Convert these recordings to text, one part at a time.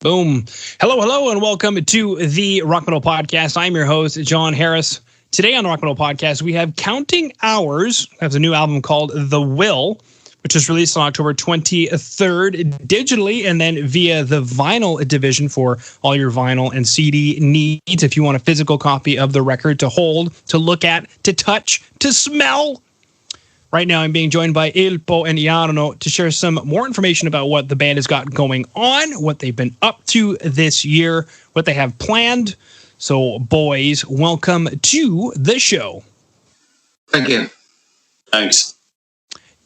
Boom. Hello, and welcome to the Rock Metal Podcast. I'm your host, John Harris. Today on the Rock Metal Podcast, we have Counting Hours. It has a new album called The Will, which was released on October 23rd digitally and then via the vinyl division for all your vinyl and CD needs. If you want a physical copy of the record to hold, to look at, to touch, to smell. Right now, I'm being joined by Ilpo and Jarno to share some more information about what the band has got going on, what they've been up to this year, what they have planned. So, boys, welcome to the show. Thank you. Thanks.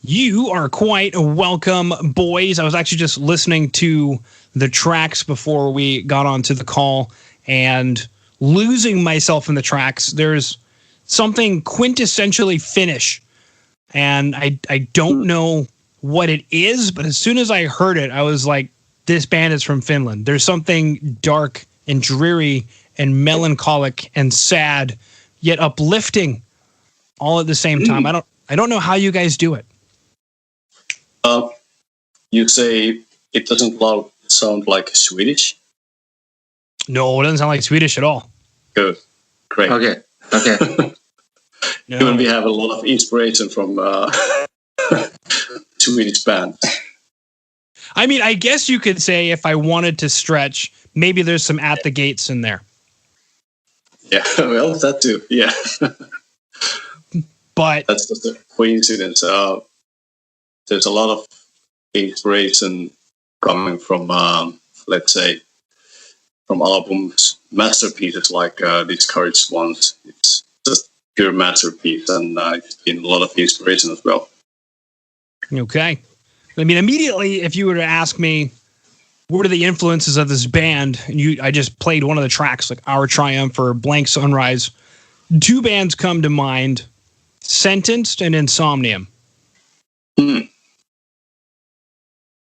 You are quite welcome, boys. I was actually just listening to the tracks before we got onto the call and losing myself in the tracks. There's something quintessentially Finnish. And I don't know what it is, but as soon as I heard it, I was like, this band is from Finland. There's something dark and dreary and melancholic and sad, yet uplifting all at the same time. I don't know how you guys do it. You say it doesn't sound like Swedish? No, it doesn't sound like Swedish at all. Good. Great. Okay. No. Even we have a lot of inspiration from Swedish bands. I mean, I guess you could say if I wanted to stretch, maybe there's some At the Gates in there. Yeah, well, that too. Yeah. But that's just a coincidence. There's a lot of inspiration coming from, let's say, from albums, masterpieces like Discouraged Ones. It's just pure masterpiece, and it's been a lot of inspiration as well. Okay. I mean, immediately, if you were to ask me, what are the influences of this band? And I just played one of the tracks, like Our Triumph or Blank Sunrise. Two bands come to mind, Sentenced and Insomnium.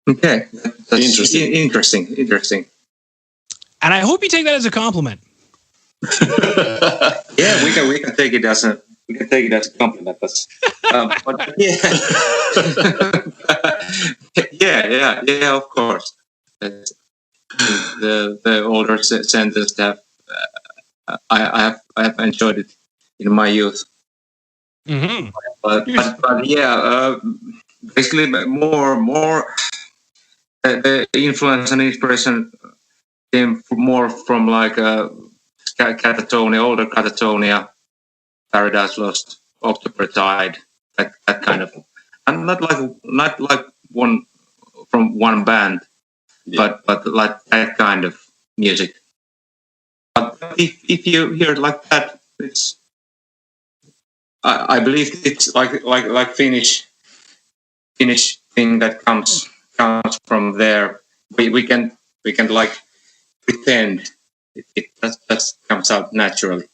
Okay. That's interesting. And I hope you take that as a compliment. Yeah, we can take it as a compliment. But yeah. yeah, of course. The older sentences have I have enjoyed it in my youth. Mm-hmm. But yeah, basically more the influence and inspiration came more from like Catatonia, older Catatonia, Paradise Lost, October Tide, that kind of, and not like one from one band, yeah. but like that kind of music. But if you hear it like that, it's I believe it's like Finnish thing that comes from there. We can like pretend that comes out naturally.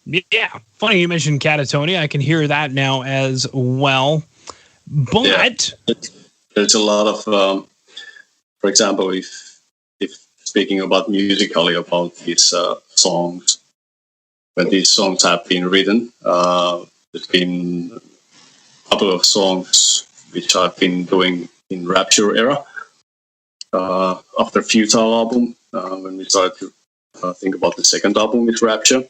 Yeah, funny you mentioned Catatonia. I can hear that now as well. But there's a lot of, for example, if speaking about musically about these songs, when these songs have been written, there's been a couple of songs which I've been doing in Rapture era. After Futile album, when we started to think about the second album with Rapture,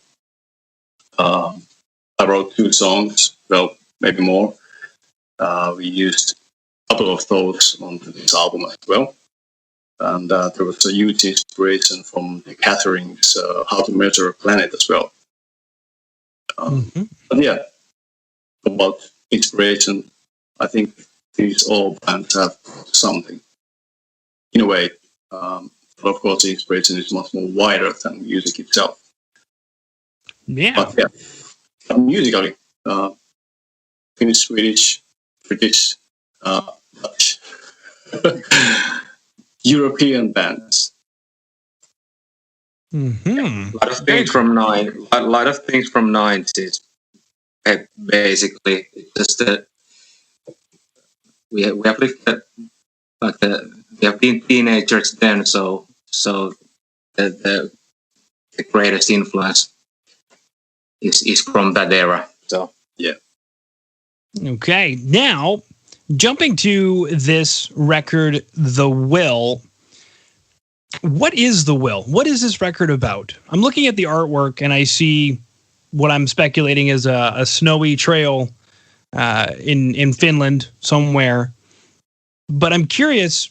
I wrote 2 songs, well, maybe more. We used a couple of those onto this album as well. And there was a huge inspiration from the Catherine's How to Measure a Planet as well. But yeah, about inspiration, I think these all bands have something. In a way, but of course, the inspiration is much more wider than music itself. Yeah. But yeah, musically, Finnish, Swedish, British, Dutch, European bands. Mm-hmm. A lot of things from 90s. Basically, it's just that we have lived that, like we have been teenagers then, so the greatest influence is from that era. So yeah. Okay, now jumping to this record, The Will. What is The Will? What is this record about? I'm looking at the artwork and I see what I'm speculating is a snowy trail in Finland somewhere. But I'm curious,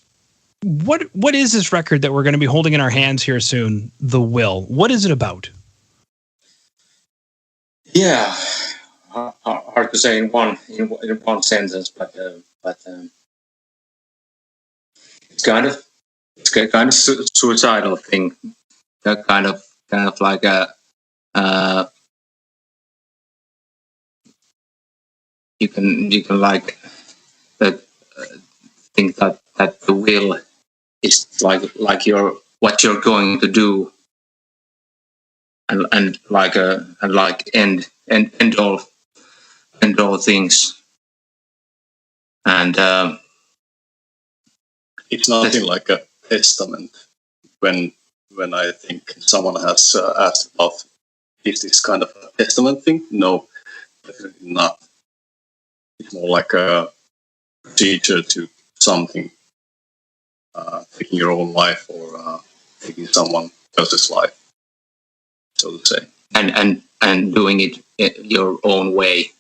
what is this record that we're going to be holding in our hands here soon? The Will. What is it about? Yeah, hard to say in one sentence, but it's kind of suicidal thing. Kind of like a you can like think that the will is like what you're going to do, and end all things, and it's nothing like a testament. When I think someone has asked about is this kind of a testament thing, no, definitely not. It's more like a procedure to something, taking your own life or taking someone else's life, so to say, and doing it your own way.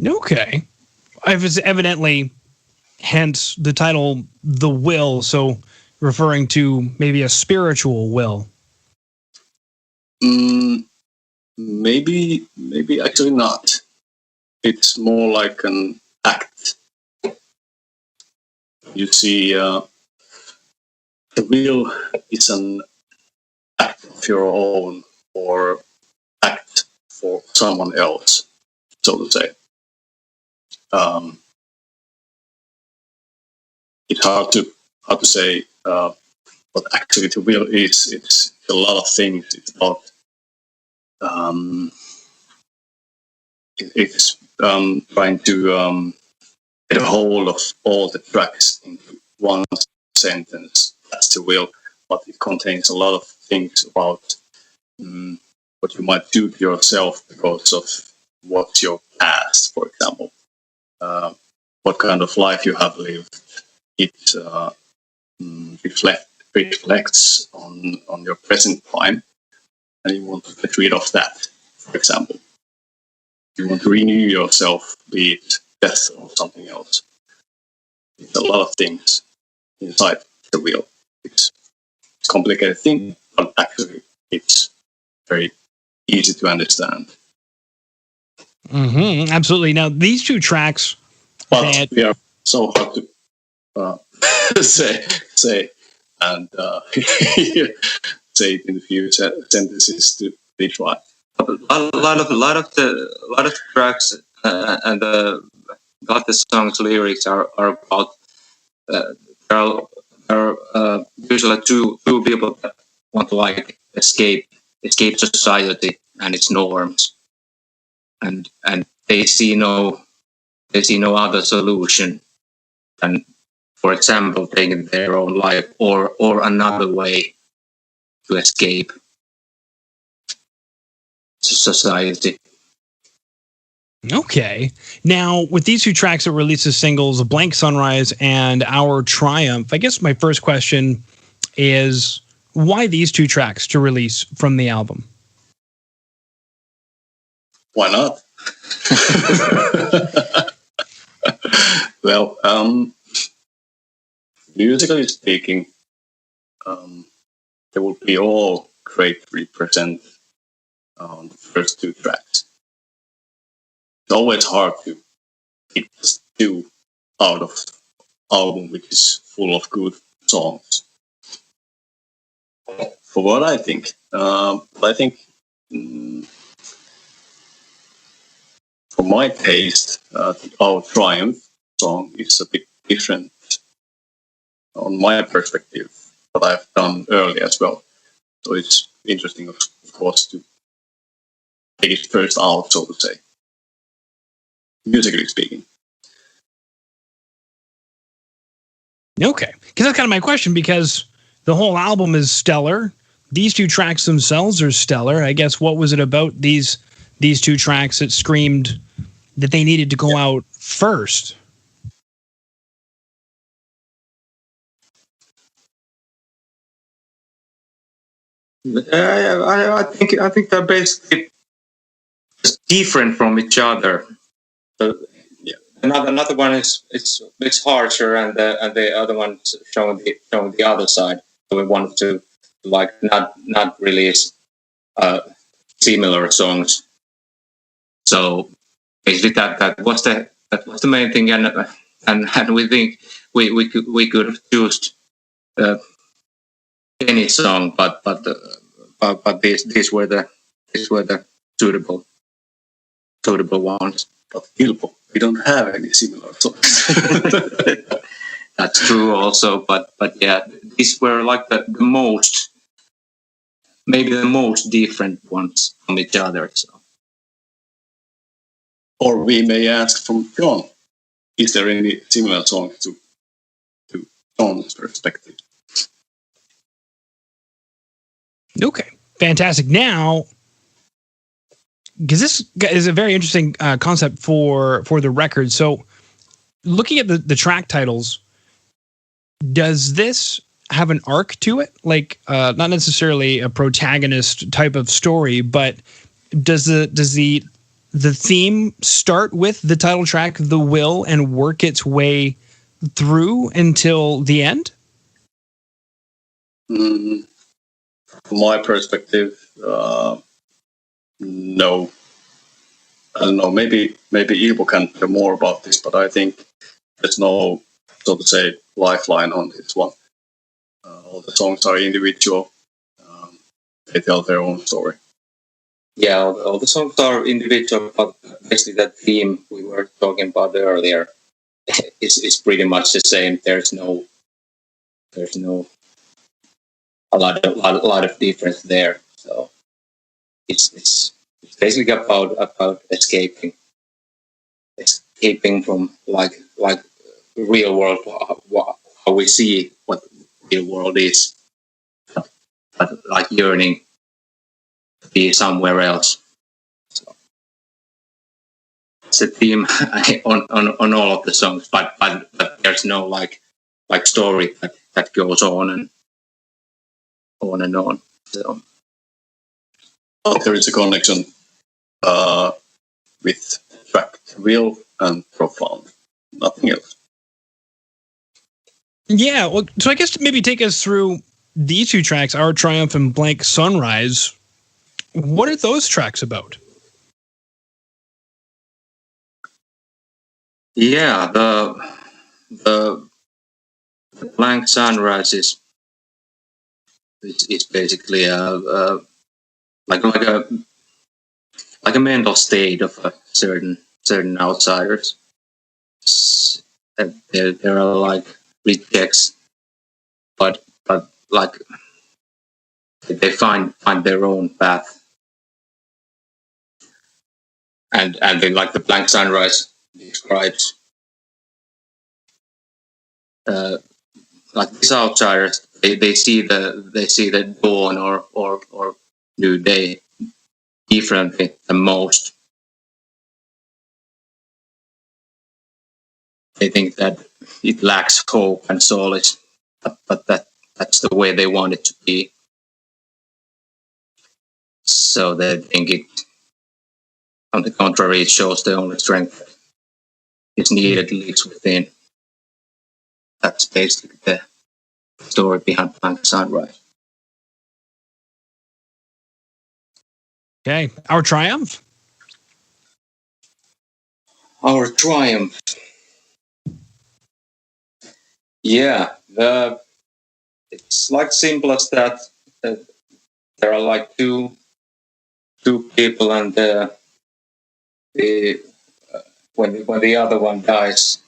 Okay. I was evidently, hence the title, The Will, so referring to maybe a spiritual will. Maybe actually not. It's more like an act. You see, the will is an act of your own or act for someone else, so to say. It's hard to say what actually the will is. It's a lot of things. It's about it's trying to get a hold of all the tracks into one sentence. That's the will, but it contains a lot of things about what you might do to yourself because of what's your past, for example. What kind of life you have lived. It reflects on your present time, and you want to get rid of that, for example. You want to renew yourself, be it death or something else. It's a lot of things inside the wheel. It's a complicated thing, but actually it's very easy to understand. Mm-hmm, absolutely. Now, these two tracks... But we are so hard to say and say it in a few sentences to be try. A lot of the tracks and got the song's lyrics are about there are usually two people that want to like escape society and its norms, and they see no other solution than, for example, taking their own life or another way to escape society. Okay. Now, with these two tracks that were released as singles, Blank Sunrise and Our Triumph, I guess my first question is, why these two tracks to release from the album? Why not? Well, musically speaking, they will be all great to represent on the first two tracks. It's always hard to pick two out of album which is full of good songs. For what I think, for my taste, the Our Triumph song is a bit different on my perspective, what I've done earlier as well. So it's interesting, of course, to take it first out, so to say, musically speaking. Okay, because that's kind of my question, because the whole album is stellar. These two tracks themselves are stellar. I guess what was it about these two tracks that screamed that they needed to go out first? I think they're basically just different from each other. Yeah. Another one is it's harsher, and the other one's showing the other side. So we wanted to like not release similar songs. So basically that was the main thing, and we think we could have chosen any song, but these were the suitable ones. But Ilpo, we don't have any similar songs. That's true also, but yeah, these were like the most, maybe the most different ones from each other. So. Or we may ask from John, is there any similar song to John's perspective? Okay, fantastic. Now, because this is a very interesting concept for the record. So, looking at the track titles, does this have an arc to it? Like, not necessarily a protagonist type of story, but does the theme start with the title track, "The Will," and work its way through until the end? From my perspective, no. I don't know. Maybe Ilpo can tell more about this, but I think there's no, so to say, lifeline on this one. All the songs are individual. They tell their own story. Yeah, all the songs are individual, but basically that theme we were talking about earlier is pretty much the same. There's no a lot of difference there. So it's basically about escaping from like real world, how we see what real world is, but like yearning to be somewhere else. So it's a theme on all of the songs, but there's no like story that goes on and on. So there is a connection with track real and profound. Nothing else. Yeah, well, so I guess maybe take us through these two tracks, Our Triumph and Blank Sunrise. What are those tracks about? Yeah, the Blank Sunrise is basically like a mental state of a certain outsiders. There are like rejects, but like they find their own path, and then like the Blank Sunrise describes like these outsiders, they see the dawn or new day differently than most. They think that it lacks hope and solace, but that's the way they want it to be. So they think it, on the contrary, it shows the only strength that is needed lives within. That's basically the story behind Blank Sunrise. Okay, Our Triumph? Our Triumph. Yeah, it's like simple as that. There are like two people, and when the other one dies,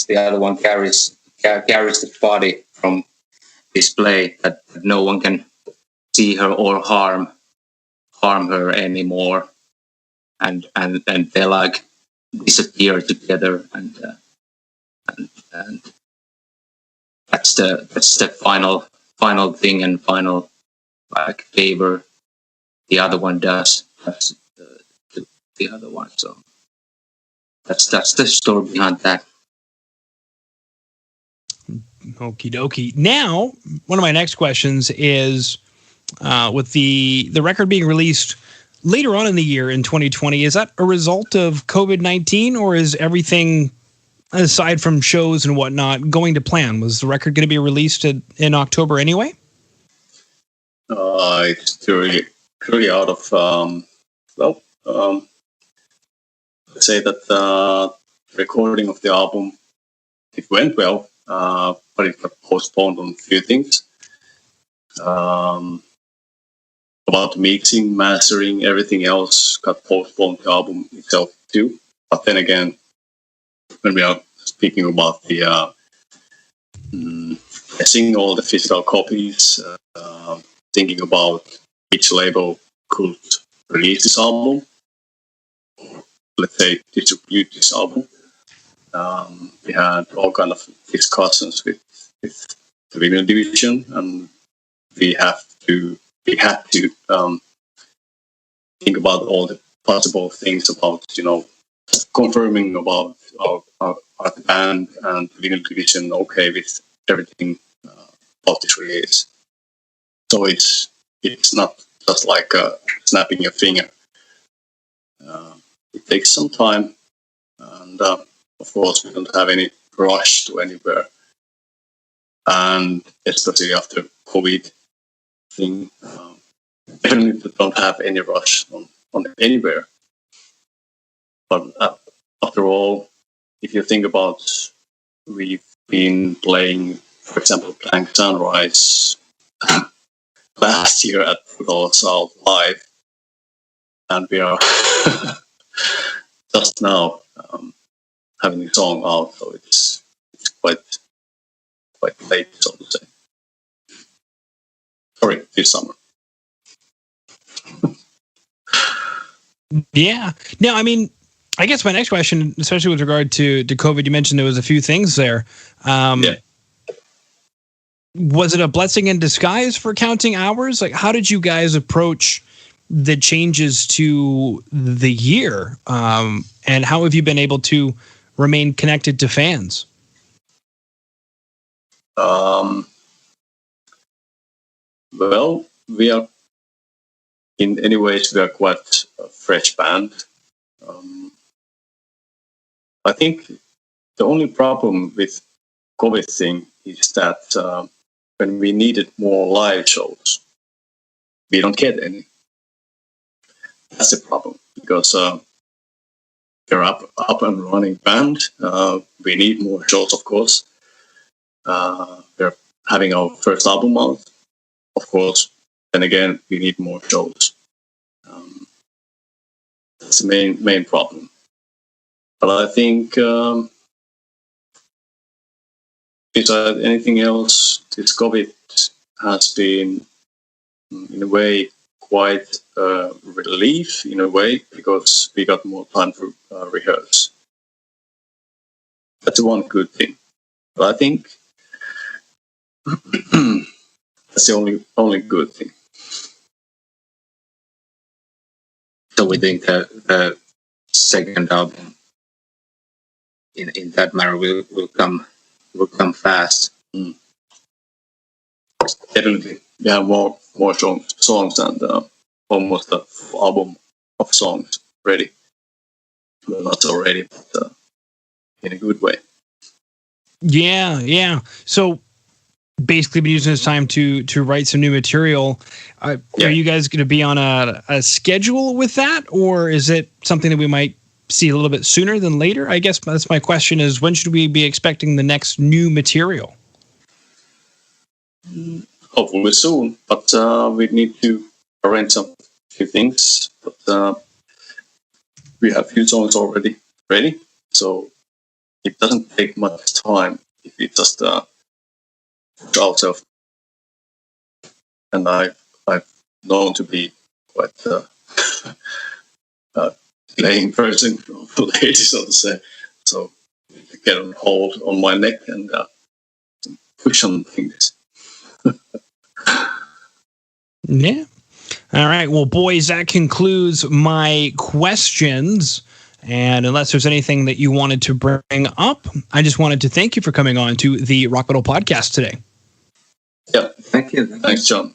the other one carries the body from display that no one can see her or harm her anymore, and they like disappear together, and that's the final thing and final like favor the other one does to the other one. So that's the story behind that. Okie dokie. Now, one of my next questions is, with the record being released later on in the year in 2020. Is that a result of COVID-19, or is everything, aside from shows and whatnot, going to plan? Was the record going to be released in October anyway? It's purely out of, let's say that the recording of the album, it went well, but it got postponed on a few things. About mixing, mastering, everything else got postponed, the album itself too. But then again, when we are speaking about the pressing all the physical copies, thinking about which label could release this album, let's say distribute this album, we had all kind of discussions with the vinyl division, and we had to think about all the possible things about, confirming about our band and the vinyl division okay with everything about this release. So it's not just like snapping your finger. It takes some time, and of course we don't have any rush to anywhere. And especially after COVID thing, definitely don't have any rush on anywhere. But after all, if you think about, we've been playing, for example, Blank Sunrise last year at Football South Live, and we are just now having a song out, so it's quite late, so to say. Sorry, this summer. Yeah. No, I mean, I guess my next question, especially with regard to COVID, you mentioned there was a few things there. Yeah. Was it a blessing in disguise for Counting Hours? Like, how did you guys approach the changes to the year? And how have you been able to remain connected to fans? Well, we are, in any ways, we are quite a fresh band. I think the only problem with COVID thing is that when we needed more live shows, we don't get any. That's the problem, because we're up and running band. We need more shows, of course. We're having our first album out, of course. And again, we need more shows. That's the main problem. But I think besides anything else, this COVID has been, in a way, quite a relief, in a way, because we got more time to rehearse. That's one good thing. But I think that's the only good thing. So we think that the second album, in that matter, will come fast. Definitely, we have more songs and almost an album of songs ready. Well, not so ready, but in a good way. Yeah. So basically been using this time to write some new material. Are you guys going to be on a schedule with that, or is it something that we might see a little bit sooner than later? I guess that's my question, is when should we be expecting the next new material? Hopefully soon, but we need to arrange a few things. But we have a few songs already ready, so it doesn't take much time if we just push ourselves. And I've known to be quite playing person of the ladies, so to say. So get on hold on my neck and push on things. Yeah. All right. Well, boys, that concludes my questions. And unless there's anything that you wanted to bring up, I just wanted to thank you for coming on to the Rock Metal Podcast today. Yeah. Thank you. Thanks, John.